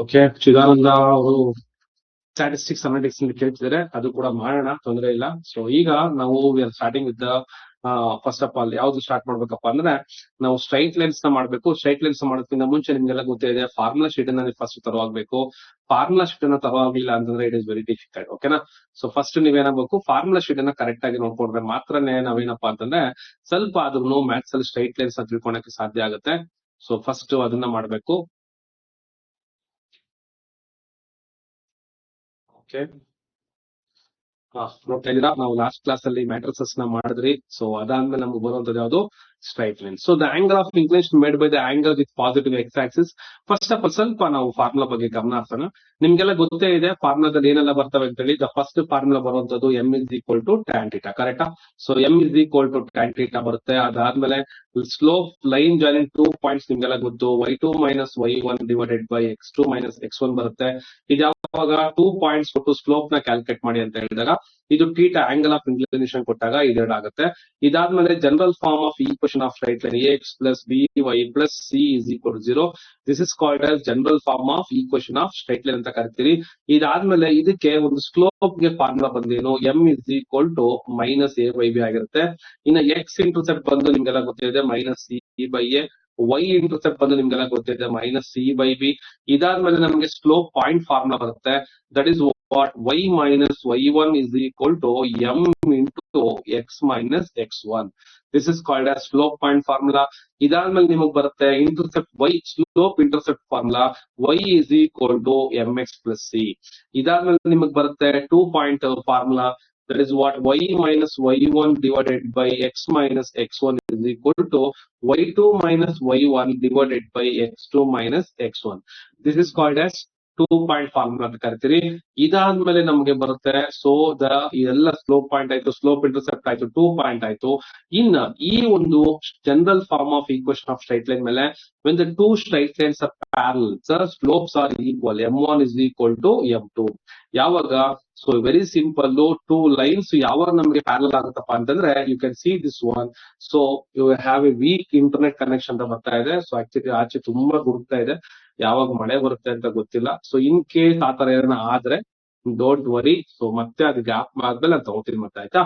Okay, Chidananda ಅವರು statistics analytics ಕೇಳ್ತಿದ್ದಾರೆ, ಅದು ಕೂಡ ಮಾಡೋಣ, ತೊಂದರೆ ಇಲ್ಲ. ಸೊ ಈಗ ನಾವು starting with first of all ಯಾವ್ದು ಸ್ಟಾರ್ಟ್ ಮಾಡ್ಬೇಕಪ್ಪ ಅಂದ್ರೆ ನಾವು ಸ್ಟ್ರೈಟ್ ಲೈನ್ಸ್ ನ ಮಾಡ್ಬೇಕು. ಸ್ಟ್ರೈಟ್ ಲೈನ್ಸ್ ಮಾಡೋದಕ್ಕಿಂತ ಮುಂಚೆ ನಿಮ್ಗೆಲ್ಲ ಗೊತ್ತಿದೆ ಫಾರ್ಮುಲಾ ಶೀಟ್ ಅನ್ನ ಫಸ್ಟ್ ತರವಾಗಬೇಕು. ಫಾರ್ಮುಲಾ ಶೀಟ್ ಅನ್ನ ತರವಾಗಿಲ್ಲ ಅಂತಂದ್ರೆ ಇಟ್ ಇಸ್ ವೆರಿ ಡಿಫಿಕಲ್ಟ್. ಓಕೆನಾ? ಸೊ ಫಸ್ಟ್ ನೀವೇನಾಗಬೇಕು, ಫಾರ್ಮುಲಾ ಶೀಟ್ ಅನ್ನ ಕರೆಕ್ಟ್ ಆಗಿ ನೋಡ್ಕೊಂಡ್ರೆ ಮಾತ್ರನೇ ನಾವೇನಪ್ಪಾ ಅಂತಂದ್ರೆ ಸ್ವಲ್ಪ ಅದನ್ನು ಮ್ಯಾಥ್ಸ್ ಅಲ್ಲಿ ಸ್ಟ್ರೈಟ್ ಲೈನ್ಸ್ ತಿಳ್ಕೊಳಕ್ಕೆ ಸಾಧ್ಯ ಆಗುತ್ತೆ. ಸೊ ಫಸ್ಟ್ ಅದನ್ನ ಮಾಡ್ಬೇಕು. ಓಕೆ, ನೋಡ್ತಾ ಇದ್ದೀರಾ, ನಾವು ಲಾಸ್ಟ್ ಕ್ಲಾಸ್ ಅಲ್ಲಿ ಮ್ಯಾಟ್ರಿಸಸ್ ನ ಮಾಡಿದ್ರಿ. ಸೊ ಅದಾದ್ಮೇಲೆ ನಮ್ಗೆ ಬರುವಂತದ್ದು ಯಾವುದು, straight line. So the angle of inclination made by the angle with positive X Axis. First of all ಸ್ವಲ್ಪ ನಾವು ಫಾರ್ಮುಲಾ ಬಗ್ಗೆ ಗಮನ ಹರಿಸೋಣ. ನಿಮ್ಗೆಲ್ಲ ಗೊತ್ತೇ ಇದೆ ಫಾರ್ಮುಲಾದಲ್ಲಿ ಏನೆಲ್ಲ ಬರ್ತವೆ ಅಂತ ಹೇಳಿ. ದ ಫಸ್ಟ್ ಫಾರ್ಮುಲಾ ಬರುವಂತದ್ದು M is equal to tan theta, ಕರೆಕ್ಟಾ? So M is equal to tan theta ಬರುತ್ತೆ. ಅದಾದ್ಮೇಲೆ ಸ್ಲೋಪ್ ಲೈನ್ ಜಾಯಿನಿಂಗ್ 2 ಪಾಯಿಂಟ್ಸ್ ನಿಮ್ಗೆಲ್ಲ ಗೊತ್ತು, y2 minus y1 divided by x2 minus x1 ಬರುತ್ತೆ. ಇದು ಯಾವಾಗ 2 ಪಾಯಿಂಟ್ಸ್ ಕೊಟ್ಟು ಸ್ಲೋಪ್ ನ ಕ್ಯಾಲ್ಕುಲೇಟ್ ಮಾಡಿ ಅಂತ ಹೇಳಿದಾಗ ಇದು ಥೀಟಾ ಆಂಗಲ್ ಆಫ್ ಇನ್ಕ್ಲಿನೇಷನ್ ಕೊಟ್ಟಾಗ ಇದೆರಡಾಗುತ್ತೆ. ಇದಾದ್ಮೇಲೆ general form of equation of straight line ax plus by plus c is equal to 0. This is called as general form of equation of straight line ಅಂತ ಕರಿತೀವಿ. ಇದಾದ್ಮೇಲೆ ಇದಕ್ಕೆ ಒಂದು ಸ್ಲೋಪ್ ಗೆ formula ಬಂದೇನು, M is equal to minus a by b ಆಗಿರುತ್ತೆ. ಇನ್ನು X intercept ಬಂದು ನಿಮ್ಗೆಲ್ಲ ಗೊತ್ತಿದೆ minus c by a, y intercept ಬಂದು ನಿಮ್ಗೆಲ್ಲ ಗೊತ್ತಿದೆ ಮೈನಸ್ ಸಿ ಬೈ ಬಿ. ಇದಾದ್ಮೇಲೆ ನಮಗೆ ಸ್ಲೋಪ್ ಪಾಯಿಂಟ್ ಫಾರ್ಮುಲಾ ಬರುತ್ತೆ. That is what y minus y1 is equal to m into x minus x1. This is called as slope point formula. ಇದಾದ್ಮೇಲೆ ನಿಮಗೆ ಬರುತ್ತೆ intercept y, slope intercept formula y is equal to mx plus c. ಇದಾದ್ಮೇಲೆ ನಿಮಗೆ ಬರುತ್ತೆ 2 point formula. That is what y minus y1 divided by x minus x1 is equal to y2 minus y1 divided by x2 minus x1. This is called as 2 point formula ಅಂತ ಕರಿತೀರಿ. ಇದಾದ್ಮೇಲೆ ನಮ್ಗೆ ಬರುತ್ತೆ so ಇದೆಲ್ಲ slope point ಆಯ್ತು, slope intercept ಆಯ್ತು, 2 point ಆಯ್ತು. ಇನ್ನ ಈ ಒಂದು general form of equation of straight line ಮೇಲೆ when the two straight lines are parallel, the slopes are equal. m1 is equal to m2. ಯಾವಾಗ, ಸೊ ವೆರಿ ಸಿಂಪಲ್, 2 ಲೈನ್ಸ್ ಯಾವಾಗ ನಮಗೆ ಪ್ಯಾರಲ್ ಆಗುತ್ತಪ್ಪ ಅಂತಂದ್ರೆ you can see this one. So you have a weak internet connection ಅಂತ ಬರ್ತಾ ಇದೆ. So actually ಆಚೆ ತುಂಬಾ ಗುಡುಕ್ತಾ ಇದೆ, ಯಾವಾಗ ಮಳೆ ಬರುತ್ತೆ ಅಂತ ಗೊತ್ತಿಲ್ಲ. ಸೊ ಇನ್ ಕೇಸ್ ಆತರ ಏನಾರ ಆದ್ರೆ ಡೋಂಟ್ ವರಿ. ಸೊ ಮತ್ತೆ ಅದು ಗ್ಯಾಪ್ ಆದ್ಮೇಲೆ ಅಂತ ತಗೋತೀನಿ ಮತ್ತೆ, ಆಯ್ತಾ?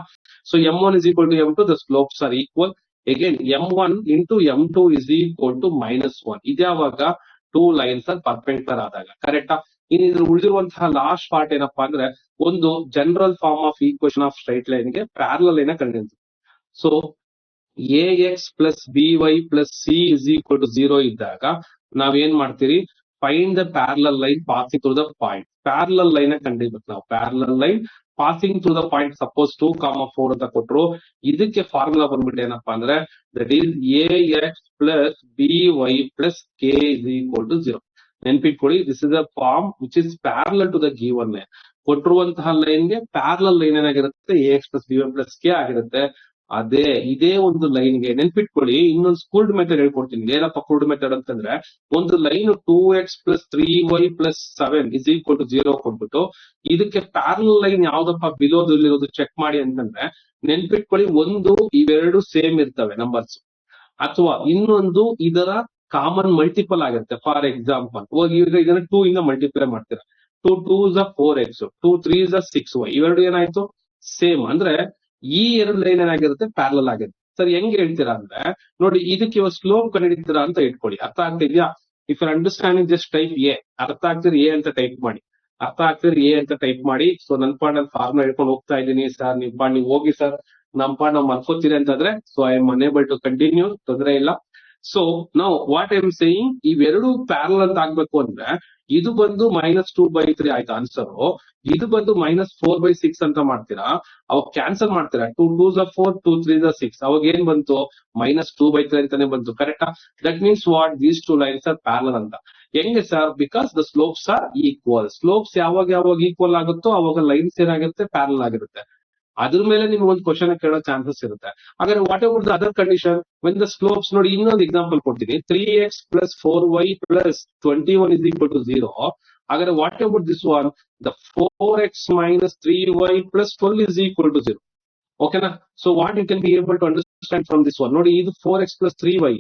So m1 is equal to m2, the slopes are equal. Again m1 into m2 is equal to minus 1. ಇದ್ಯಾವಾಗ 2 lines perpendicular ಆದಾಗ, ಕರೆಕ್ಟಾ? ಇನ್ನು ಇದ್ರ ಉಳಿದಿರುವಂತಹ ಲಾಸ್ಟ್ ಪಾರ್ಟ್ ಏನಪ್ಪಾ ಅಂದ್ರೆ ಒಂದು general form of equation of straight line ಗೆ ಪ್ಯಾರಲಲ್ ಲೈನ್ ಕಂಡಿದ್ದು. So ax plus by plus c is equal to 0 ಇದ್ದಾಗ ನಾವೇನ್ ಮಾಡ್ತೀರಿ, find the parallel line passing through the point. Parallel line ಕಂಡಿಡ್ಬೇಕು ನಾವು. Parallel line passing through the point suppose 2,4 ಅಂತ ಕೊಟ್ರು, ಇದಕ್ಕೆ ಫಾರ್ಮುಲಾ ಬಂದ್ಬಿಟ್ಟು ಏನಪ್ಪಾ ಅಂದ್ರೆ that is ax plus by plus k is equal to 0. ನೆನ್ಪಿಟ್ಕೊಳ್ಳಿ, this is a form which is parallel to the given line. ಕೊಟ್ಟಿರುವಂತಹ ಲೈನ್ ಗೆ ಪ್ಯಾರಲಲ್ ಲೈನ್ ಏನಾಗಿರುತ್ತೆ, ax plus by plus k ಆಗಿರುತ್ತೆ. ಇದೇ ಒಂದು ಲೈನ್ ಗೆ ನೆನ್ಪಿಟ್ಕೊಳ್ಳಿ, ಇನ್ನೊಂದು ಸ್ಕೂಲ್ಡ್ ಮೆಥಡ್ ಹೇಳ್ಕೊಡ್ತೀನಿ. ಏನಪ್ಪ ಸ್ಕೂಲ್ಡ್ ಮೆಥಡ್ ಅಂತಂದ್ರೆ ಒಂದು line 2x plus 3y plus 7 is equal to 0 ಕೊಟ್ಬಿಟ್ಟು ಇದಕ್ಕೆ ಪ್ಯಾರಲಲ್ ಲೈನ್ ಯಾವ್ದಪ್ಪ ಬಿಲೋದು ಚೆಕ್ ಮಾಡಿ ಅಂತಂದ್ರೆ ನೆನ್ಪಿಟ್ಕೊಳ್ಳಿ, ಒಂದು ಇವೆರಡು ಸೇಮ್ ಇರ್ತವೆ ನಂಬರ್ಸ್, ಅಥವಾ ಇನ್ನೊಂದು ಇದರ ಕಾಮನ್ ಮಲ್ಟಿಪಲ್ ಆಗಿರುತ್ತೆ. ಫಾರ್ ಎಕ್ಸಾಂಪಲ್ ಈಗ ಇದನ್ನ 2 ಇಂದ ಮಲ್ಟಿಪ್ಲೈ ಮಾಡ್ತೀರಾ, 2 2s are 4x, 2 3s are 6y. ಇವೆರಡು ಏನಾಯ್ತು, ಸೇಮ್. ಅಂದ್ರೆ ಈ ಎರಡು ಲೈನ್ ಏನಾಗಿರುತ್ತೆ, ಪ್ಯಾರಲಲ್ ಆಗಿರುತ್ತೆ. ಸರ್ ಹೆಂಗ್ ಹೇಳ್ತೀರಾ ಅಂದ್ರೆ ನೋಡಿ, ಇದಕ್ಕೆ ಇವಾಗ ಸ್ಲೋಪ್ ಕಂಡುಹಿಡಿತೀರಾ ಅಂತ ಇಟ್ಕೊಳ್ಳಿ. ಅರ್ಥ ಆಗ್ತಿದ್ಯಾ? If you understanding just type A. ಅರ್ಥ ಆಗ್ತಿದ್ರೆ ಎ ಅಂತ ಟೈಪ್ ಮಾಡಿ, ಅರ್ಥ ಆಗ್ತಿದ್ರೆ ಎ ಅಂತ ಟೈಪ್ ಮಾಡಿ. ಸೊ ನನ್ ಪಾಡ್ ನಾನು ಫಾರ್ಮುಲಾ ಹೇಳ್ಕೊಂಡು ಹೋಗ್ತಾ ಇದ್ದೀನಿ ಸರ್, ನಿಮ್ ಪಾಡ್ ನೀವು ಹೋಗಿ ಸರ್, ನಮ್ ಪಾಡ್ ನಾವು ಮರ್ಕೋತೀರಿ ಅಂತಂದ್ರೆ so I am unable to continue, ತೊಂದರೆ ಇಲ್ಲ. ಸೊ ನಾವು ವಾಟ್ ಐ ಆಮ್ ಸೇಯಿಂಗ್, ಇವೆರಡು ಪ್ಯಾರಲಲ್ ಅಂತ ಆಗ್ಬೇಕು ಅಂದ್ರೆ ಇದು ಬಂದು -2/3 ಆಯ್ತು ಆನ್ಸರ್. ಇದು ಬಂದು -4/6 ಅಂತ ಮಾಡ್ತೀರಾ, ಅವಾಗ ಕ್ಯಾನ್ಸಲ್ ಮಾಡ್ತೀರಾ. 2 2s are 4, 2 3s are 6. ಅವಾಗ ಏನ್ ಬಂತು, -2/3 ಅಂತಾನೆ ಬಂತು, ಕರೆಕ್ಟಾ? That means what, these 2 lines are parallel ಅಂತ. ಹೆಂಗೆ sir, because the slopes R equal. Slopes ಯಾವಾಗ ಈಕ್ವಲ್ ಆಗುತ್ತೋ ಅವಾಗ ಲೈನ್ಸ್ ಏನಾಗುತ್ತೆ, ಪ್ಯಾರಲಲ್ ಆಗಿರುತ್ತೆ. ಅದ್ರ ಮೇಲೆ ನಿಮ್ಗೆ ಒಂದು ಕ್ವಶನ್ ಕೇಳೋ ಚಾನ್ಸಸ್ ಇರುತ್ತೆ. ಹಾಗಾದ್ರೆ what about the other condition when the slopes, ನೋಡಿ ಇನ್ನೊಂದು ಎಕ್ಸಾಂಪಲ್ ಕೊಡ್ತೀನಿ. 3x plus 4y plus 21 is equal to 0. ಹಾಗಾದ್ರೆ what about this one, the 4x minus 3y plus 12 is equal to 0. ಓಕೆನಾ? So what you can be able to understand from this one, ನೋಡಿ ಇದು 4x plus 3y,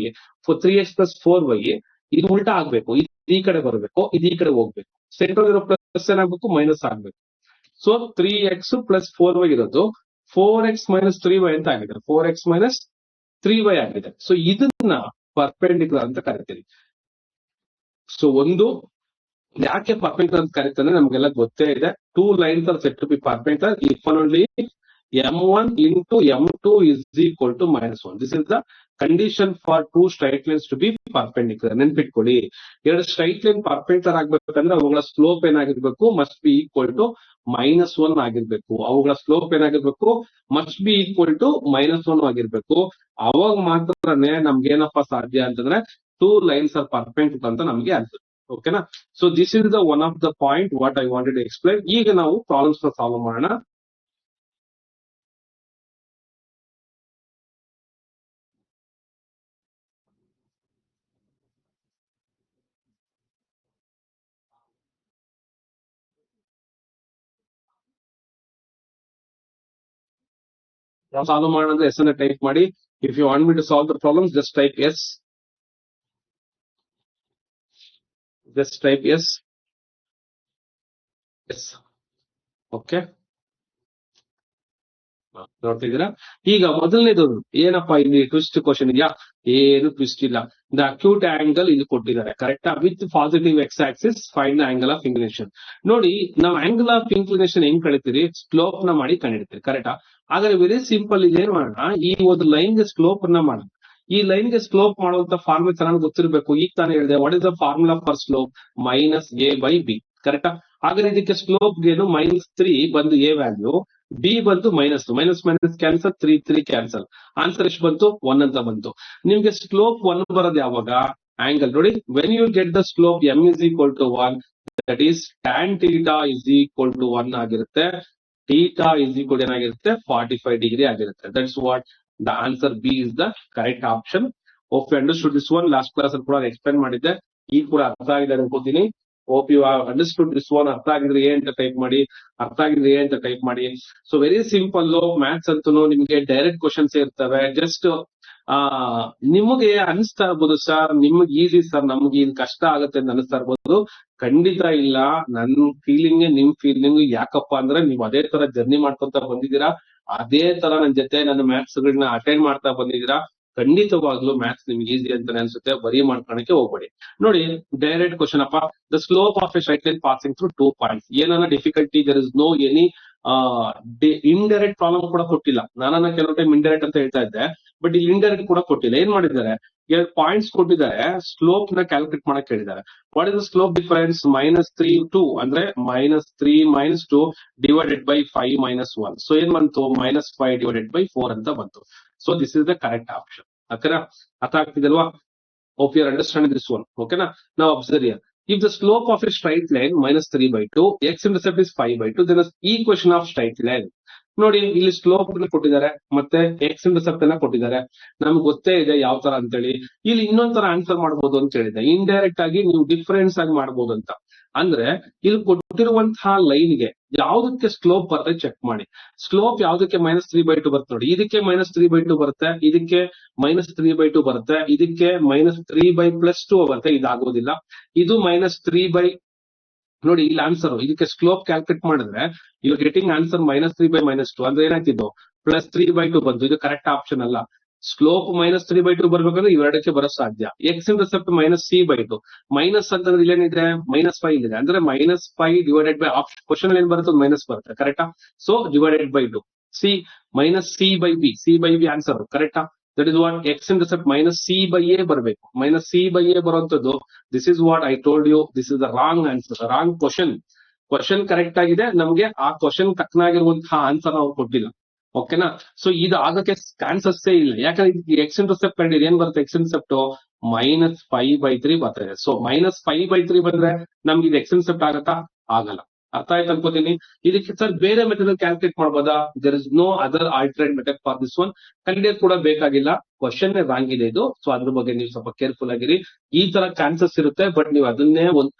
3x plus 4y ಇದು ಉಲ್ಟಾ ಆಗ್ಬೇಕು. ಈ ಕಡೆ ಬರಬೇಕು, ಇದು ಈ ಕಡೆ ಹೋಗ್ಬೇಕು. ಸೆಂಟ್ರಲ್ ಇರೋ ಪ್ಲಸ್ ಏನಾಗಬೇಕು, ಮೈನಸ್ ಆಗ್ಬೇಕು. ಸೊ 3x ಪ್ಲಸ್ 4y ಇರೋದು 4x ಮೈನಸ್ 3y ಅಂತ ಆಗಿದೆ. 4x ಮೈನಸ್ 3y ಆಗಿದೆ. ಸೊ ಇದನ್ನ ಪರ್ಪೆಂಡಿಕ್ಯುಲರ್ ಅಂತ ಕರಿತೀವಿ. ಸೊ ಒಂದು ಯಾಕೆ ಪರ್ಪೆಂಡಿಕ್ಯುಲರ್ ಅಂತ ಕರೀತಾರೆ ನಮ್ಗೆಲ್ಲ ಗೊತ್ತೇ ಇದೆ. 2 lines are said to be perpendicular if and only m1 into m2 is equal to -1. This is the condition for 2 straight lines to be perpendicular. ನೆನ್ಪಿಟ್ಕೊಳ್ಳಿ, ಎರಡು ಸ್ಟ್ರೈಟ್ ಲೈನ್ ಪರ್ಪೆಂಡಿಕ್ಯುಲರ್ ಆಗ್ಬೇಕಂದ್ರೆ ಅವುಗಳ ಸ್ಲೋಪ್ ಏನಾಗಿರ್ಬೇಕು, ಮಸ್ಟ್ ಬಿ ಈಕ್ವಲ್ ಟು -1 ಆಗಿರ್ಬೇಕು. ಅವುಗಳ slope ಏನಾಗಿರ್ಬೇಕು, must be equal to -1 ಆಗಿರ್ಬೇಕು. ಅವಾಗ ಮಾತ್ರನೇ ನಮ್ಗೆ ಏನಪ್ಪಾ ಸಾಧ್ಯ ಅಂತಂದ್ರೆ 2 lines are perpendicular ಅಂತ ನಮ್ಗೆ ಅನ್ಸುತ್ತೆ. ಓಕೆನಾ? So this is the one of the point what I wanted to explain. ಈಗ ನಾವು ಪ್ರಾಬ್ಲಮ್ಸ್ ಸಾಲ್ವ್ ಮಾಡೋಣ. ಸಾಲ್ವ್ ಮಾಡೋಣ ಅಂದ್ರೆ ಎಸ್ ಅನ್ನ ಟೈಪ್ ಮಾಡಿ. If you want me to solve the problems just type yes. Just type yes. Yes. Okay. ನೋಡ್ತಿದ್ದೀರಾ? ಈಗ ಮೊದಲನೇದು ಏನಪ್ಪಾ, ಇಲ್ಲಿ ಟ್ವಿಸ್ಟ್ ಕ್ವಶನ್ ಇದೆಯಾ? ಏನು ಟ್ವಿಸ್ಟ್ ಇಲ್ಲ. ದ ಅಕ್ಯೂಟ್ ಆಂಗಲ್ ಇದು ಕೊಟ್ಟಿದ್ದಾರೆ, ಕರೆಕ್ಟಾ? With positive X Axis find the angle of inclination. ನೋಡಿ, ನಾವು ಆಂಗಲ್ ಆಫ್ ಇನ್ಕ್ಲಿನೇಷನ್ ಹೆಂಗ್ ಕಳಿತೀರಿ, ಸ್ಲೋಪ್ ನ ಮಾಡಿ ಕಂಡಿಡ್ತೀರಿ, ಕರೆಕ್ಟಾ? ಹಾಗಾದ್ರೆ ವೆರಿ ಸಿಂಪಲ್, ಇದೇನ್ ಮಾಡೋಣ, ಈ ಒಂದು ಲೈನ್ ಗೆ ಸ್ಲೋಪ್ ನ ಮಾಡೋಣ. ಈ ಲೈನ್ ಗೆ ಸ್ಲೋಪ್ ಮಾಡುವಂತ ಫಾರ್ಮುಲಾ ಚೆನ್ನಾಗಿ ಗೊತ್ತಿರಬೇಕು. ಈಗ ತಾನೇ ಹೇಳಿದೆ, what is the formula for slope, -a/b, ಕರೆಕ್ಟಾ? ಹಾಗಾದ್ರೆ ಇದಕ್ಕೆ ಸ್ಲೋಪ್ ಏನು, -3 ಬಂದು a ವ್ಯಾಲ್ಯೂ, ಬಿ ಬಂತು ಮೈನಸ್ ಕ್ಯಾನ್ಸಲ್, 3 ಕ್ಯಾನ್ಸಲ್. ಆನ್ಸರ್ ಎಷ್ಟು ಬಂತು, 1 ಅಂತ ಬಂತು. ನಿಮ್ಗೆ ಸ್ಲೋಪ್ 1 ಬರೋದು ಯಾವಾಗ, ಆಂಗಲ್ ನೋಡಿ, when you get the slope m is equal to 1, that is tan θ is equal to 1 ಆಗಿರುತ್ತೆ. θ is equal ಏನಾಗಿರುತ್ತೆ, 45 ಡಿಗ್ರಿ ಆಗಿರುತ್ತೆ. That's what the answer B is the correct option. Hope you understood this one. Last class ಅಲ್ಲಿ ಕೂಡ explain ಮಾಡಿದ್ದೆ, ಈಗ ಕೂಡ ಅರ್ಥ ಆಗಿದೆ ಅನ್ಕೋತೀನಿ. Hope you understood this one. ಅರ್ಥ ಆಗಿದ್ರೆ ಏ ಅಂತ ಟೈಪ್ ಮಾಡಿ, ಅರ್ಥ ಆಗಿದ್ರೆ ಏ ಅಂತ ಟೈಪ್ ಮಾಡಿ. So very simple. ಮ್ಯಾಥ್ಸ್ ಅಂತೂ ನಿಮ್ಗೆ ಡೈರೆಕ್ಟ್ ಕ್ವಶನ್ಸ್ ಇರ್ತವೆ. ಜಸ್ಟ್ ನಿಮಗೆ ಅನಿಸ್ತಾ ಇರ್ಬೋದು, ಸರ್ ನಿಮ್ಗೆ ಈಸಿ ಸರ್, ನಮ್ಗೆ ಇದು ಕಷ್ಟ ಆಗುತ್ತೆ ಅಂತ ಅನಿಸ್ತಾ ಇರ್ಬೋದು. ಖಂಡಿತ ಇಲ್ಲ. ನನ್ನ ಫೀಲಿಂಗ್ ನಿಮ್ ಫೀಲಿಂಗ್. ಯಾಕಪ್ಪ ಅಂದ್ರೆ ನೀವು ಅದೇ ತರ ಜರ್ನಿ ಮಾಡ್ಕೊಂತ ಬಂದಿದ್ದೀರಾ, ಅದೇ ತರ ನನ್ನ ಜೊತೆ ನನ್ನ ಮ್ಯಾಥ್ಸ್ ಗಳನ್ನ ಅಟೆಂಡ್ ಮಾಡ್ತಾ ಬಂದಿದ್ದೀರಾ. ಖಂಡಿತವಾಗ್ಲೂ ಮ್ಯಾಥ್ಸ್ ನಿಮ್ಗೆ ಈಸಿ ಅಂತ ಅನ್ಸುತ್ತೆ. ಬರೀ ಮಾಡ್ಕೊಳಕ್ಕೆ ಹೋಗ್ಬೇಡಿ. ನೋಡಿ, ಡೈರೆಕ್ಟ್ ಕ್ವಶನ್ ಅಪ್ಪ. The slope of a straight line passing through 2 points. ಏನನ್ನ difficulty, there is no any indirect problem ಕೂಡ ಕೊಟ್ಟಿಲ್ಲ. ನಾನನ್ನ ಕೆಲವು ಟೈಮ್ ಇಂಡೈರೆಕ್ಟ್ ಅಂತ ಹೇಳ್ತಾ ಇದ್ದೆ, ಬಟ್ ಇಲ್ಲಿ ಇಂಡೈರೆಕ್ಟ್ ಕೂಡ ಕೊಟ್ಟಿಲ್ಲ. ಏನ್ ಮಾಡಿದ್ದಾರೆ, 2 ಪಾಯಿಂಟ್ಸ್ ಕೊಟ್ಟಿದ್ದಾರೆ, ಸ್ಲೋಪ್ ನ ಕ್ಯಾಲ್ಕುಲೇಟ್ ಮಾಡಕ್ ಹೇಳಿದ್ದಾರೆ. What is the slope difference, -3 2 ಅಂದ್ರೆ -3 - 2 ಡಿವೈಡೆಡ್ ಬೈ 5 - 1. ಸೊ ಏನ್ ಬಂತು, -5 ಡಿವೈಡೆಡ್ ಬೈ 4 ಅಂತ ಬಂತು. So this is the correct option. ಓಕೆನಾ? ಅರ್ಥ ಆಗ್ತಿದಲ್ವಾ? Hope you are understanding this one. ಓಕೆನಾ? ನಾವು observe here. If the slope of a straight line -3/2, x-intercept is 5/2, then the equation of straight line. ನೋಡಿ, ಇಲ್ಲಿ slope ಕೊಟ್ಟಿದ್ದಾರೆ, ಮತ್ತೆ ಎಕ್ಸ್ ಇಂಟರ್ಸೆಪ್ಟ್ ಅನ್ನ ಕೊಟ್ಟಿದ್ದಾರೆ. ನಮ್ಗೆ ಗೊತ್ತೇ ಇದೆ ಯಾವ ತರ ಅಂತೇಳಿ. ಇಲ್ಲಿ ಇನ್ನೊಂದ್ ತರ ಆನ್ಸರ್ ಮಾಡ್ಬೋದು ಅಂತ ಹೇಳಿದೆ. ಇಂಡೈರೆಕ್ಟ್ ಆಗಿ ನೀವು ಡಿಫರೆನ್ಸ್ ಆಗಿ ಮಾಡ್ಬೋದು ಅಂತ. ಅಂದ್ರೆ ಇಲ್ಲಿ ಕೊಟ್ಟಿರುವಂತಹ ಲೈನ್ ಗೆ ಯಾವ್ದಕ್ಕೆ ಸ್ಲೋಪ್ ಬರುತ್ತೆ ಚೆಕ್ ಮಾಡಿ. ಸ್ಲೋಪ್ ಯಾವ್ದಕ್ಕೆ -3/2 ಬರುತ್ತೆ ನೋಡಿ. ಇದಕ್ಕೆ -3/2 ಬರುತ್ತೆ, ಇದಕ್ಕೆ -3/2 ಬರುತ್ತೆ, ಇದಕ್ಕೆ -3/+2 ಬರುತ್ತೆ. ಇದಾಗೋದಿಲ್ಲ. ಇದು -3 ನೋಡಿ, ಇಲ್ಲಿ ಆನ್ಸರ್ ಇದಕ್ಕೆ ಸ್ಲೋಪ್ ಕ್ಯಾಲ್ಕುಲೇಟ್ ಮಾಡಿದ್ರೆ ಯು ಗೆಟಿಂಗ್ ಆನ್ಸರ್ -3/-2 ಅಂದ್ರೆ ಏನಾಯ್ತಿದ್ದು, +3/2 ಬಂತು. ಇದು ಕರೆಕ್ಟ್ ಆಪ್ಷನ್ ಅಲ್ಲ. ಸ್ಲೋಪ್ -3/2 ಬರ್ಬೇಕಂದ್ರೆ ಇವೆರಡಕ್ಕೆ ಬರೋ ಸಾಧ್ಯ. ಎಕ್ಸ್ ಇಂಟರ್ಸೆಪ್ಟ್ -c/2, ಮೈನಸ್ ಅಂತಂದ್ರೆ ಇಲ್ಲೇನಿದೆ, -5 ಇದೆ. ಅಂದ್ರೆ -5 ಡಿವೈಡೆಡ್ ಬೈ ಕ್ವಶನ್ ಏನ್ ಬರುತ್ತೆ, ಮೈನಸ್ ಬರುತ್ತೆ, ಕರೆಕ್ಟಾ? So divided by 2. C -c/b, c/b answer, ಕರೆಕ್ಟಾ? That is what X intercept -c/a ಬರಬೇಕು. -c/a ಬರುವಂತದ್ದು, this is what I told you, this is the wrong answer, wrong question. Question correct ಆಗಿದೆ, ನಮ್ಗೆ ಆ ಕ್ವಶನ್ ತಕ್ಕನಾಗಿರುವಂತಹ ಆನ್ಸರ್ ನಾವು ಕೊಟ್ಟಿಲ್ಲ. ಓಕೆನಾ? So ಇದು ಆಗಕ್ಕೆ ಚಾನ್ಸಸ್ಸೇ ಇಲ್ಲ. ಯಾಕಂದ್ರೆ ಎಕ್ಸ್ ಇಂಟರ್ಸೆಪ್ಟ್ ಕಂಡಿದ್ರೆ ಏನ್ ಬರುತ್ತೆ, ಎಕ್ಸ್ ಇಂಟರ್ಸೆಪ್ಟ್ -5/3 ಬರ್ತದೆ. ಸೊ -5/3 ಬಂದ್ರೆ ನಮ್ಗೆ ಇದು ಎಕ್ಸ್ ಇಂಟರ್ಸೆಪ್ಟ್ ಆಗತ್ತಾ, ಆಗಲ್ಲ. ಅರ್ಥ ಆಯ್ತು ಅನ್ಕೋತೀನಿ. ಇದಕ್ಕೆ ಸರ್ ಬೇರೆ ಮೆಥಡ್ ಕ್ಯಾಲ್ಕುಲೇಟ್ ಮಾಡಬಹುದಾ? There is no other alternate method for this one. ಕಂಡಿಡಿಯೋದು ಕೂಡ ಬೇಕಾಗಿಲ್ಲ. ಕ್ವಶನ್ ರಾಂಗ್ ಇದೆ ಇದು. ಸೊ ಅದ್ರ ಬಗ್ಗೆ ನೀವು ಸ್ವಲ್ಪ ಕೇರ್ಫುಲ್ ಆಗಿರಿ. ಈ ತರ ಚಾನ್ಸಸ್ ಇರುತ್ತೆ, ಬಟ್ ನೀವು ಅದನ್ನೇ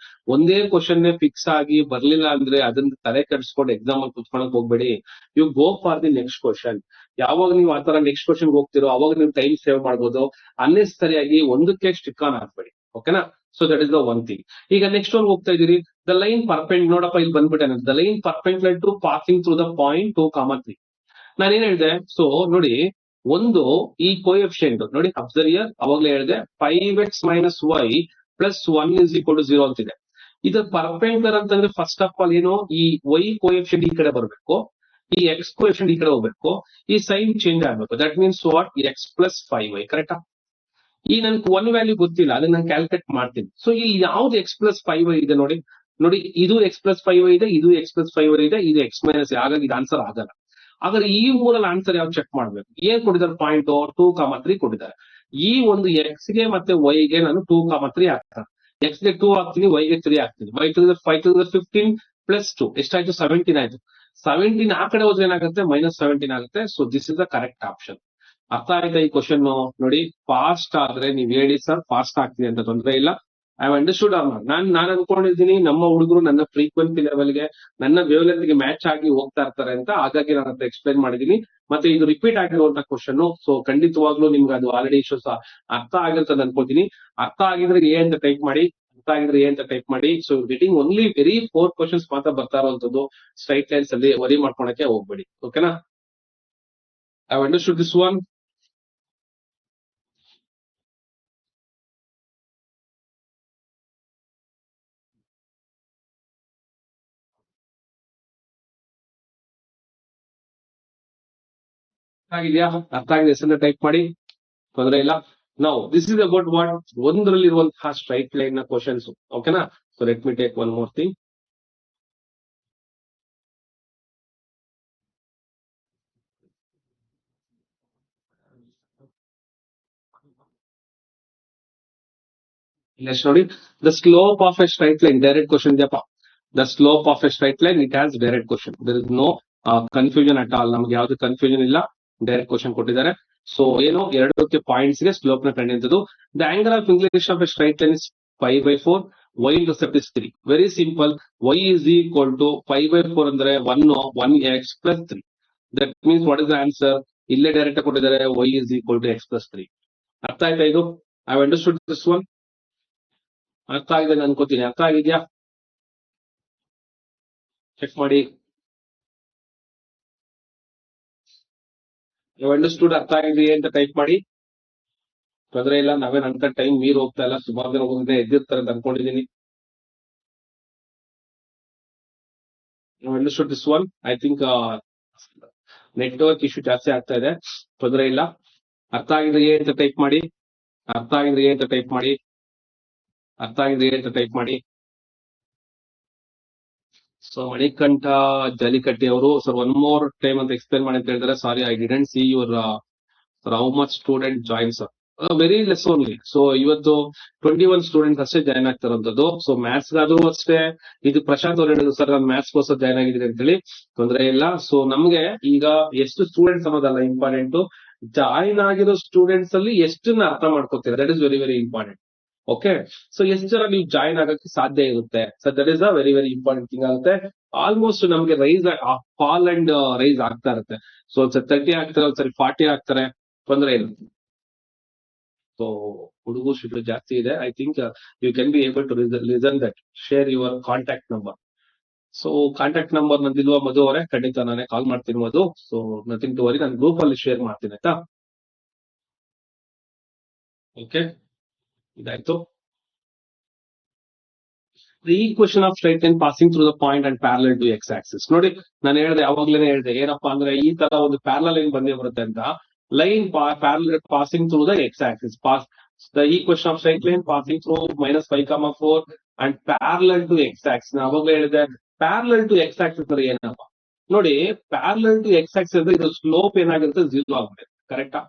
ಒಂದೇ ಕ್ವಶನ್ ಫಿಕ್ಸ್ ಆಗಿ ಬರ್ಲಿಲ್ಲ ಅಂದ್ರೆ ಅದನ್ನ ತಲೆ ಕೆಡಿಸ್ಕೊಂಡು ಎಕ್ಸಾಮ್ ಅಲ್ಲಿ ಕುತ್ಕೊಳಕ್ ಹೋಗ್ಬೇಡಿ. You go for the next question. ಯಾವಾಗ ನೀವು ಆತರ ನೆಕ್ಸ್ಟ್ ಕ್ವಶನ್ ಹೋಗ್ತಿರೋ ಅವಾಗ ನೀವು ಟೈಮ್ ಸೇವ್ ಮಾಡ್ಬೋದು. ಅನ್ನೆಸರಿಯಾಗಿ ಒಂದಕ್ಕೆ ಸ್ಟಿಕ್ ಆನ್ ಹಾಕ್ಬೇಡಿ. ಓಕೆನಾ? So that is the one thing. ಈಗ ನೆಕ್ಸ್ಟ್ ಒಂದು ಹೋಗ್ತಾ ಇದೀರಿ, ದ ಲೈನ್ ಪರ್ಪೆಂಡ್, ನೋಡಪ್ಪ ಇಲ್ಲಿ ಬಂದ್ಬಿಟ್ಟೆ, the line perpendicular to passing through the point 2, 3. ನಾನೇನ್ ಹೇಳಿದೆ, ಸೊ ನೋಡಿ, ಒಂದು ಈ ಕೋಎಫಿಷಿಯಂಟ್ ನೋಡಿ, ಅಬ್ಸರ್ವ್, ಅವಾಗಲೇ ಹೇಳಿದೆ 5x - y + 1 = 0 ಅಂತಿದೆ. ಇದು ಪರ್ಪೆಂಡಿಕ್ಯುಲರ್ ಅಂತಂದ್ರೆ ಫಸ್ಟ್ ಆಫ್ ಆಲ್ ಏನು, ಈ y ಕೋಎಫಿಷಿಯಂಟ್ ಈ ಕಡೆ ಬರಬೇಕು, ಈ x ಕೋಎಫಿಷಿಯಂಟ್ ಈ ಕಡೆ ಹೋಗ್ಬೇಕು, ಈ ಸೈನ್ ಚೇಂಜ್ ಆಗ್ಬೇಕು. That means what, x + 5y, ಕರೆಕ್ಟಾ? ಈ ನನ್ಗೆ ಒನ್ ವ್ಯಾಲ್ಯೂ ಗೊತ್ತಿಲ್ಲ, ಅದನ್ನ ನಾನು ಕ್ಯಾಲ್ಕುಲೇಟ್ ಮಾಡ್ತೀನಿ. ಸೊ ಇಲ್ಲಿ ಯಾವ್ದು x + 5y ಇದೆ ನೋಡಿ, ನೋಡಿ ಇದು x + 5y ಇದೆ, ಇದು x + 5y ಇದೆ, ಇದು x - ಹಾಗಾಗಿ ಇದು ಆನ್ಸರ್ ಆಗಲ್ಲ. ಹಾಗಾದ್ರೆ ಈ ಮೂರಲ್ಲಿ ಆನ್ಸರ್ ಯಾವ್ದು ಚೆಕ್ ಮಾಡ್ಬೇಕು? ಏನ್ ಕೊಟ್ಟಿದ್ದಾರೆ ಪಾಯಿಂಟ್ 2, 3 ಕೊಟ್ಟಿದ್ದಾರೆ. ಈ ಒಂದು x ಗೆ ಮತ್ತೆ y ಗೆ ನಾನು 2, 3 ಹಾಕ್ತಾರೆ. x ಗೆ 2 ಹಾಕ್ತೀನಿ, y ಗೆ 3 ಹಾಕ್ತೀನಿ. 5 × 15 + 2 ಎಷ್ಟಾಯ್ತು? 17 ಆಯ್ತು. 17 ಆ ಕಡೆ ಹೋದ್ರೆ ಏನಾಗುತ್ತೆ? -17 ಆಗುತ್ತೆ. So this is the correct option. ಅರ್ಥ ಆಯ್ತಾ ಈ ಕ್ವಶನ್? ನೋಡಿ, ಫಾಸ್ಟ್ ಆದ್ರೆ ನೀವ್ ಹೇಳಿ ಸರ್, ಫಾಸ್ಟ್ ಆಗ್ತೀನಿ ಅಂತ, ತೊಂದರೆ ಇಲ್ಲ. I understood or not. ನಾನು ಅನ್ಕೊಂಡಿದ್ದೀನಿ ನಮ್ಮ ಹುಡುಗರು ನನ್ನ ಫ್ರೀಕ್ವೆನ್ಸಿ ಲೆವೆಲ್ಗೆ, ನನ್ನ ವೇವ್ ಲೆಂತ್ಗೆ ಮ್ಯಾಚ್ ಆಗಿ ಹೋಗ್ತಾ ಇರ್ತಾರೆ ಅಂತ, ಹಾಗಾಗಿ ನಾನು ಅಂತ ಎಕ್ಸ್ಪ್ಲೈನ್ ಮಾಡಿದೀನಿ. ಮತ್ತೆ ಇದು ರಿಪೀಟ್ ಆಗಿರುವಂತ ಕ್ವಶನ್, ಸೊ ಖಂಡಿತವಾಗ್ಲೂ ನಿಮ್ಗೆ ಅದು ಆಲ್ರೆಡಿ ಇಶ್ಯೂಸ್ ಅರ್ಥ ಆಗಿರ್ತದೆ ಅನ್ಕೋತೀನಿ. ಅರ್ಥ ಆಗಿದ್ರೆ ಎ ಅಂತ ಟೈಪ್ ಮಾಡಿ, so getting only very 4 questions ಮಾತ್ರ ಬರ್ತಾ ಇರುವಂತದ್ದು. ಸ್ಟ್ರೈಟ್ ಲೈನ್ಸ್ ಅಲ್ಲಿ ವರಿ ಮಾಡ್ಕೊಳಕ್ಕೆ ಹೋಗ್ಬೇಡಿ. ಓಕೆನಾ? I understood this one. ಆಗಿದೆಯಾ? ಅರ್ಥ ಆಗಿದೆ ಹೆಸರನ್ನ ಟೈಪ್ ಮಾಡಿ, ತೊಂದರೆ ಇಲ್ಲ. ನಾವು ದಿಸ್ ಇಸ್ ಅಬೌಟ್ ವಾಟ್, ಒಂದರಲ್ಲಿರುವಂತಹ ಸ್ಟ್ರೈಟ್ ಲೈನ್ ನ ಕ್ವಶನ್ಸ್. ಓಕೆನಾ? So let me take one more thing. Next ನೋಡಿ, the slope of a straight line, direct question ಇದೆಯಪ್ಪ. The slope of a straight line, it has direct question. There is no confusion at all. ನಮ್ಗೆ ಯಾವ್ದು confusion ಇಲ್ಲ, direct question ಕೊಟ್ಟಿದ್ದಾರೆ. So ಏನು, ಎರಡಕ್ಕೆ points ಗೆ slope ನ ಕಂಡಿದ್ದು. The angle of inclination of a straight line is 5/4. y intercept is 3. Very simple. y is equal to 5/4 ಅಂದ್ರೆ 1x + 3. That means what is the answer? ಇಲ್ಲೇ direct ಕೊಟ್ಟಿದ್ದಾರೆ, y is equal to x + 3. ಅರ್ಥ ಆಯ್ತಾ ಇದು? I understood this one. ಅರ್ಥ ಆಗಿದೆ ಅನ್ಕೋತೀನಿ. ಅರ್ಥ ಆಗಿದ್ಯಾ? ಚೆಕ್ ಮಾಡಿ. ಅಂಡರ್ಸ್ಟುಡ್, ಅರ್ಥ ಆಗಿದೆಯೇ ಅಂತ ಟೈಪ್ ಮಾಡಿ, ತೊಂದರೆ ಇಲ್ಲ. ನಾವೇನ್ ಅಂತ ಟೈಮ್ ಮೀರ್ ಹೋಗ್ತಾ ಇಲ್ಲ, ಸುಮಾರು ಜನ ಹೋಗಿದೆ ಎದ್ದಿರ್ತಾರೆ ಅಂತ ಅನ್ಕೊಂಡಿದೀನಿ. Understood this one. I think network issue ಜಾಸ್ತಿ ಆಗ್ತಾ ಇದೆ, ತೊಂದರೆ ಇಲ್ಲ. ಅರ್ಥ ಆಗಿದೆಯೇ ಅಂತ ಟೈಪ್ ಮಾಡಿ, ಅರ್ಥ ಆಗಿದೆಯೇ ಅಂತ ಟೈಪ್ ಮಾಡಿ, ಅರ್ಥ ಆಗಿದೆಯೇ ಅಂತ ಟೈಪ್ ಮಾಡಿ. ಸೊ ಮಣಿಕಂಠ ಜಲಿಕಟ್ಟಿ ಅವರು, ಸರ್ ಒನ್ ಮೋರ್ ಟೈಮ್ ಅಂತ ಎಕ್ಸ್ಪ್ಲೇನ್ ಮಾಡಿ ಅಂತ ಹೇಳಿದ್ರೆ, sorry I didn't see your how much student join sir. Very less only. So ಇವತ್ತು 21 ಸ್ಟೂಡೆಂಟ್ಸ್ ಅಷ್ಟೇ ಜಾಯ್ನ್ ಆಗ್ತಿರೋಂಥದ್ದು. ಸೊ ಮ್ಯಾಥ್ಸ್ ಗಾದ್ರೂ ಅಷ್ಟೇ. ಇದು ಪ್ರಶಾಂತ್ ಅವ್ರು ಹೇಳಿದ್ರು, ಸರ್ ನಾನು ಮ್ಯಾಥ್ಸ್ ಕೋರ್ಸ್ ಜಾಯ್ನ್ ಆಗಿದ್ದೀನಿ ಅಂತ ಹೇಳಿ. ತೊಂದರೆ ಇಲ್ಲ. ಸೊ ನಮ್ಗೆ ಈಗ ಎಷ್ಟು ಸ್ಟೂಡೆಂಟ್ಸ್ ಅನ್ನೋದಲ್ಲ ಇಂಪಾರ್ಟೆಂಟ್, ಜಾಯಿನ್ ಆಗಿರೋ ಸ್ಟೂಡೆಂಟ್ಸ್ ಅಲ್ಲಿ ಎಷ್ಟನ್ನ ಅರ್ಥ ಮಾಡ್ಕೋತೀರಾ, that is very very important. Okay, so ಎಷ್ಟು ಜನ ನೀವು ಜಾಯಿನ್ ಆಗಕ್ಕೆ ಸಾಧ್ಯ ಇರುತ್ತೆ, so that is a very very important thing ಆಗುತ್ತೆ. ಆಲ್ಮೋಸ್ಟ್ ನಮ್ಗೆ ರೈಸ್, ಫಾಲ್ ಅಂಡ್ ರೈಸ್ ಆಗ್ತಾ ಇರುತ್ತೆ. ಸೊ 30 ಆಗ್ತಾರೆ, ಒಂದ್ಸರಿ 40 ಆಗ್ತಾರೆ, ತೊಂದರೆ ಇಲ್ಲ. ಸೊ ಹುಡುಗರು ಶಿಫ್ಟ್ ಜಾಸ್ತಿ ಇದೆ. I think you can be able to listen that. Share your contact number. So contact number ನಂದಿಲ್ವಾ ಮಧು ಅವರೇ? ಖಂಡಿತ ನಾನೇ ಕಾಲ್ ಮಾಡ್ತೀನಿ Madhu. So nothing to worry, ನಾನು ಗ್ರೂಪ್ ಅಲ್ಲಿ ಶೇರ್ ಮಾಡ್ತೀನಿ ಆಯ್ತಾ? ಓಕೆ, ಇದಾಯ್ತು. The equation of straight line passing through the point and parallel to x axis. ನೋಡಿ, ನಾನು ಹೇಳಿದೆ, ಅವಾಗ್ಲೇನೆ ಹೇಳಿದೆ, ಏನಪ್ಪಾ ಅಂದ್ರೆ ಈ ತರ ಒಂದು ಪ್ಯಾರಲಲ್ ಲೈನ್ ಬಂದೇ ಬರುತ್ತೆ ಅಂತ. Line parallel passing through the x axis. The equation of straight line passing through -5, 4 and parallel to x axis. ನಾನು ಅವಾಗ್ಲೇ ಹೇಳಿದೆ, parallel to x axis ಅಂದ್ರೆ ಏನಪ್ಪಾ ನೋಡಿ, parallel to x axis ಅಂದ್ರೆ ಇದು ಸ್ಲೋಪ್ ಏನಾಗಿರುತ್ತೆ, 0 ಆಗ್ಬಿಡುತ್ತೆ. ಕರೆಕ್ಟಾ?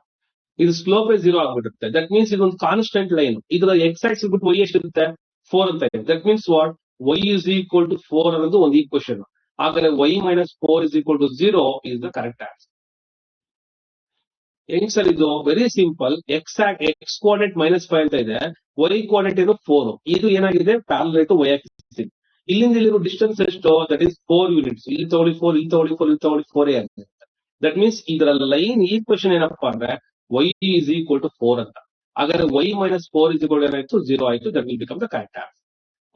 ಇದು ಸ್ಲೋಪ್ 0 ಆಗ್ಬಿಡುತ್ತೆ. ದಟ್ ಮೀನ್ಸ್ ಇದೊಂದು ಕಾನ್ಸ್ಟೆಂಟ್ ಲೈನ್. ಇದರ ಎಕ್ಸ್ ಆಕ್ಸಿಸ್ ಬಿಟ್ಟು y ಎಷ್ಟಿರುತ್ತೆ? 4 ಅಂತ ಇದೆ. That means what, y is equal to 4 ಅನ್ನೋದು ಒಂದು ಈಕ್ವೇಶನ್. ಹಾಗಾದ್ರೆ y - 4 is equal to 0 is the correct answer. ಹೆಂಗ್ ಸರ್ ಇದು? Very simple. ಎಕ್ಸ್ ಕೋಆರ್ಡಿನೇಟ್ -5 ಅಂತ ಇದೆ, y ಕೋಆರ್ಡಿನೇಟ್ ಏನು 4. ಇದು ಏನಾಗಿದೆ? Parallel to y axis. ಇಲ್ಲಿಂದ ಇಲ್ಲಿರೋ ಡಿಸ್ಟೆನ್ಸ್ ಎಷ್ಟು? That is 4 units. ಇಲ್ಲಿ ತಗೊಳ್ಳಿ 4, ಇಲ್ಲಿ ತಗೊಳ್ಳಿ 4, ಇಲ್ಲಿ ತಗೊಳ್ಳಿ 4 ಆಗಿದೆ. ದಟ್ ಮೀನ್ಸ್ ಇದರ ಲೈನ್ ಈಕ್ವೇಶನ್ ಏನಪ್ಪಾ ಅಂದ್ರೆ y is equal to 4 ಅಂತ. ಹಾಗಾದ್ರೆ y minus 4 is equal ಏನಾಯ್ತು 0 ಆಯ್ತು. That will become the correct answer.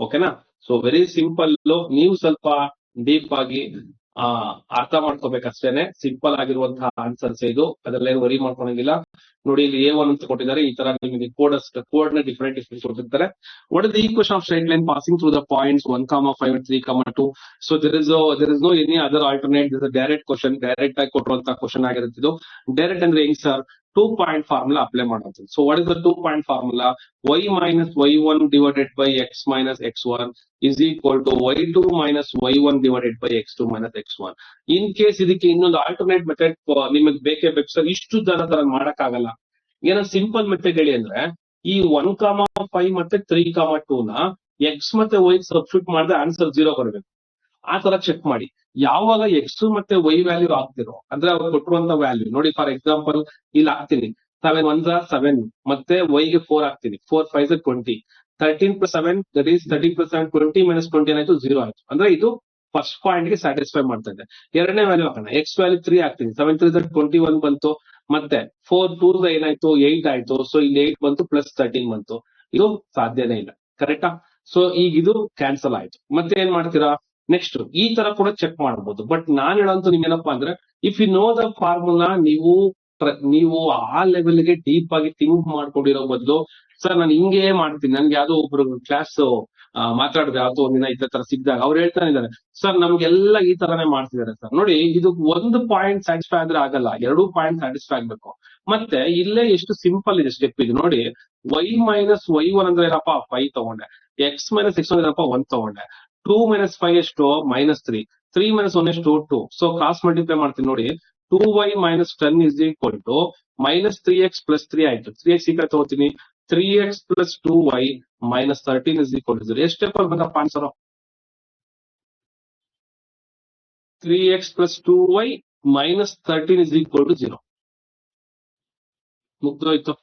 ಓಕೆನಾ? So very simple. ನೀವು ಸ್ವಲ್ಪ ಡೀಪ್ ಆಗಿ ಅರ್ಥ ಮಾಡ್ಕೋಬೇಕಷ್ಟೇನೆ. ಸಿಂಪಲ್ ಆಗಿರುವಂತಹ ಆನ್ಸರ್ಸ್ ಇದು, ಅದ್ರಲ್ಲೇನು ವರಿ ಮಾಡ್ಕೊಳಂಗಿಲ್ಲ. ನೋಡಿ ಇಲ್ಲಿ A1 ಅಂತ ಕೊಟ್ಟಿದ್ದಾರೆ. ಈ ತರ ನಿಮಗೆ ಕೋಡ್ ನ ಡಿಫರೆಂಟ್ ಕೊಟ್ಟಿರ್ತಾರೆ. What is the equation of straight line passing through the points 1, 5 and 3, 2? So there is no any other alternate. This is a direct question. Direct ಆಗಿ ಕೊಟ್ಟಿರುವಂತಹ ಕ್ವಶನ್ ಆಗಿರುತ್ತೆ ಇದು. ಡೈರೆಕ್ಟ್ ಅಂದ್ರೆ ಹೆಂಗ್ ಸರ್? 2 point ಫಾರ್ಮುಲಾ ಅಪ್ಲೈ ಮಾಡೋದು. So what is the 2 point formula? y minus y1 divided by x minus x1 is equal to y2 minus y1 divided by x2 minus x1. In case ಇದಕ್ಕೆ ಇನ್ನೊಂದು alternate method ನಿಮಗೆ ಬೇಕೇ ಬೇಕು sir, ಇಷ್ಟು ತರ ಮಾಡಕ್ಕಾಗಲ್ಲ. ಏನೋ ಸಿಂಪಲ್ ಮೆಥಡ್ ಹೇಳಿ ಅಂದ್ರೆ, ಈ 1, 5 ಮತ್ತೆ 3, 2 ನ ಎಕ್ಸ್ ಮತ್ತೆ ವೈ ಸಬ್ಸ್ಟಿಟ್ಯೂಟ್ ಮಾಡಿದ್ರೆ ಆನ್ಸರ್ 0 ಬರಬೇಕು. ಆ ತರ ಚೆಕ್ ಮಾಡಿ. ಯಾವಾಗ ಎಕ್ಸ್ ಮತ್ತೆ ವೈ ವ್ಯಾಲ್ಯೂ ಆಗ್ತಿರೋ ಅಂದ್ರೆ ಅವ್ರು ಕೊಟ್ಟಿರುವಂತ ವ್ಯಾಲ್ಯೂ ನೋಡಿ. ಫಾರ್ ಎಕ್ಸಾಂಪಲ್ ಇಲ್ಲಿ ಹಾಕ್ತೀನಿ 7 1s are 7 ಮತ್ತೆ y ಗೆ 4 ಹಾಕ್ತೀನಿ. 4 5s are 20. 13 plus 7 that is 13 plus 7 20 minus 20 ಏನಾಯ್ತು? 0 ಆಯ್ತು. ಅಂದ್ರೆ ಇದು ಫಸ್ಟ್ ಪಾಯಿಂಟ್ ಗೆ ಸ್ಯಾಟಿಸ್ಫೈ ಮಾಡ್ತಾ ಇದೆ. ಎರಡನೇ ವ್ಯಾಲ್ಯೂ ಹಾಕೋಣ. ಎಕ್ಸ್ ವ್ಯಾಲ್ಯೂ 3 ಹಾಕ್ತೀನಿ. 7 3s are 21 ಬಂತು. ಮತ್ತೆ 4 2s ಏನಾಯ್ತು? 8 ಆಯ್ತು. ಸೊ ಇಲ್ಲಿ 8 ಬಂತು ಪ್ಲಸ್ 13 ಬಂತು. ಇದು ಸಾಧ್ಯನೇ ಇಲ್ಲ. ಕರೆಕ್ಟಾ? ಸೊ ಈಗ ಇದು ಕ್ಯಾನ್ಸಲ್ ಆಯ್ತು. ಮತ್ತೆ ಏನ್ ಮಾಡ್ತೀರಾ? ನೆಕ್ಸ್ಟ್ ಈ ತರ ಕೂಡ ಚೆಕ್ ಮಾಡಬಹುದು. ಬಟ್ ನಾನ್ ಹೇಳೋಂತ ನಿಮ್ಗೇನಪ್ಪಾ ಅಂದ್ರೆ, if you know the formula, ನೀವು ಆ ಲೆವೆಲ್ಗೆ ಡೀಪ್ ಆಗಿ ಥಿಂಕ್ ಮಾಡ್ಕೊಂಡಿರೋ ಬದಲು, ಸರ್ ನಾನು ಹಿಂಗೆ ಮಾಡ್ತೀನಿ, ನನ್ಗೆ ಯಾವ್ದೋ ಒಬ್ರು ಕ್ಲಾಸ್ ಮಾತಾಡಿದ್ರೆ ಯಾವ್ದೋ ಒಂದಿನ ಈ ತರ ಸಿಕ್ಕಿದಾಗ ಅವ್ರು ಹೇಳ್ತಾನೆ ಇದಾರೆ, ಸರ್ ನಮ್ಗೆಲ್ಲ ಈ ತರಾನೇ ಮಾಡ್ತಿದ್ದಾರೆ ಸರ್. ನೋಡಿ, ಇದು ಒಂದು ಪಾಯಿಂಟ್ ಸ್ಯಾಟಿಸ್ಫೈ ಆದ್ರೆ ಆಗಲ್ಲ, 2 ಪಾಯಿಂಟ್ ಸ್ಯಾಟಿಸ್ಫೈ ಆಗ್ಬೇಕು. ಮತ್ತೆ ಇಲ್ಲೇ ಎಷ್ಟು ಸಿಂಪಲ್ ಇದೆ ಸ್ಟೆಪ್ ಇದು ನೋಡಿ. y minus y1 ಅಂದ್ರೆ ಏನಪ್ಪ? 5 ತಗೊಂಡೆ. x minus x1 ಏನಪ್ಪ? 1 ತಗೊಂಡೆ. 2 minus 5 ಎಷ್ಟು? -3. 3 minus 1 ಎಷ್ಟು? 2. ಸೊ ಕ್ರಾಸ್ ಮಲ್ಟಿಪ್ಲೈ ಮಾಡ್ತೀನಿ ನೋಡಿ. 2y minus 10 is equal to minus 3x plus 3 ಆಯ್ತು. 3x ಈ ಕಡೆ ತಗೋತೀನಿ. 3x plus 2y minus 13 is equal to 0. ಎಷ್ಟು ಸ್ಟೆಪ್ ಅಲ್ಲಿ ಬಂದಪ್ಪ answer? 3x plus 2y minus 13 is equal to 0. ಮುಗ್ದೋಯ್ತು.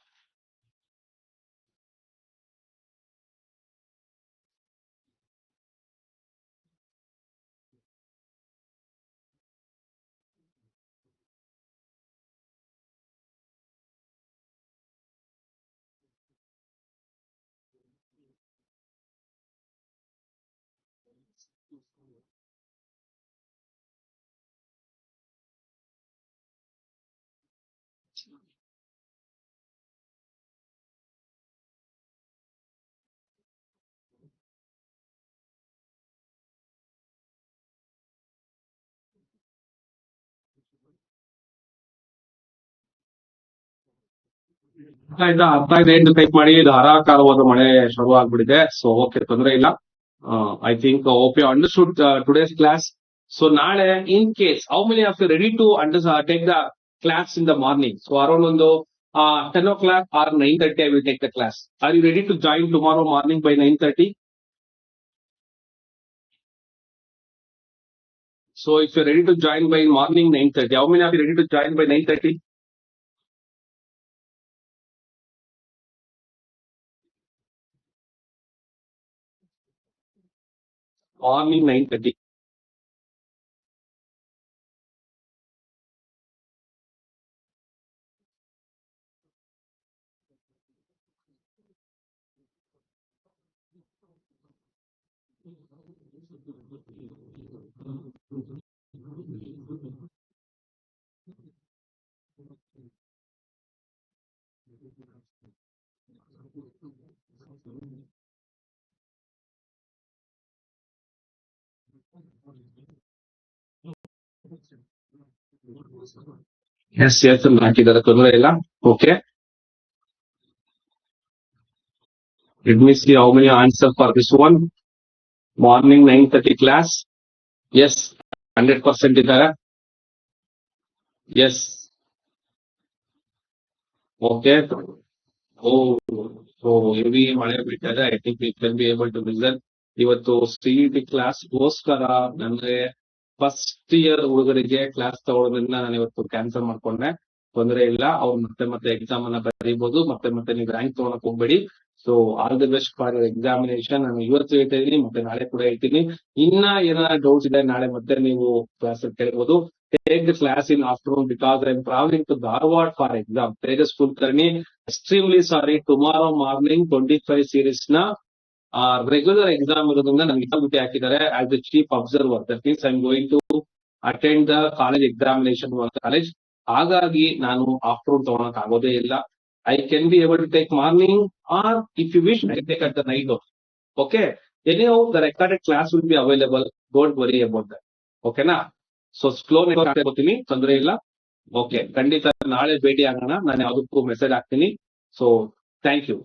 ಅರ್ಥ ಇದೆ ಎಂದು ಟೈಪ್ ಮಾಡಿ. ಇದು ಧಾರಾಕಾರವಾದ ಮಳೆ ಶುರು ಆಗ್ಬಿಟ್ಟಿದೆ. ಸೊ ಓಕೆ, ತೊಂದರೆ ಇಲ್ಲ. I think OP understood today's class. So ನಾಳೆ in case how many of you ready to take the class in the morning? So around ಒಂದು 10 o'clock or 9:30 I will take the class. Are you ready to join tomorrow morning by 9:30? So if you're ready to join by morning 9:30, how many of you ready to join by 9:30? Morning 9:30. Yes, yes, ಹಾಕಿದ್ದಾರೆ, ತೊಂದರೆ ಇಲ್ಲ. Okay, let me see how many answer for this one. Morning 9:30 class. Yes, 100% ಇದ್ದಾರೆ. Yes. Okay. Heavy ಮಳೆ ಬಿಟ್ಟಿದೆ. I think we can be able to listen. ಇವತ್ತು CET class ಗೋಸ್ಕರ ಅಂದ್ರೆ first year ಹುಡುಗರಿಗೆ ಕ್ಲಾಸ್ ತಗೊಳ್ಳೋದ್ರಿಂದ ನಾನು ಇವತ್ತು ಕ್ಯಾನ್ಸಲ್ ಮಾಡ್ಕೊಂಡೆ. ತೊಂದರೆ ಇಲ್ಲ, ಅವ್ರು ಮತ್ತೆ ಎಕ್ಸಾಮ್ ಅನ್ನ ಬರೀಬಹುದು. ಮತ್ತೆ ನೀವು ರ್ಯಾಂಕ್ ತಗೊಳಕ್ ಹೋಗ್ಬೇಡಿ. So all the best for examination. ನಾನು ಇವತ್ತು ಹೇಳ್ತಾ ಇದೀನಿ, ಮತ್ತೆ ನಾಳೆ ಕೂಡ ಹೇಳ್ತೀನಿ. ಇನ್ನ ಏನಾದ್ರು ಡೌಟ್ಸ್ ಇದೆ ನಾಳೆ ಮತ್ತೆ ನೀವು ಕ್ಲಾಸ್ ಕೇಳ್ಬೋದು. Take the class in afternoon because I am traveling to Dharwad for exam. Tejas Kulkarni extremely sorry, tomorrow morning 25 series ನ ರೆಗ್ಯುಲರ್ ಎಕ್ಸಾಮ್ ಇರೋದ್ರಿಂದ ನನಗೆ ಬಿಟ್ಟು ಹಾಕಿದ್ದಾರೆ as the chief observer. That means I am going to attend the college examination college. ಹಾಗಾಗಿ ನಾನು afternoon ತಗೊಳಕ್ ಆಗೋದೇ ಇಲ್ಲ. I can be able to take morning or if you wish I take at the night. Okay, anyhow the recorded class will be available, don't worry about that. ಓಕೆನಾ? So slow network ಹಾಕೋತೀನಿ, ತೊಂದರೆ ಇಲ್ಲ. Okay, ಖಂಡಿತ ನಾಳೆ ಭೇಟಿ ಆಗೋಣ. ನಾನು ಯಾವ್ದಕ್ಕೂ ಮೆಸೇಜ್ ಹಾಕ್ತೀನಿ. So thank you.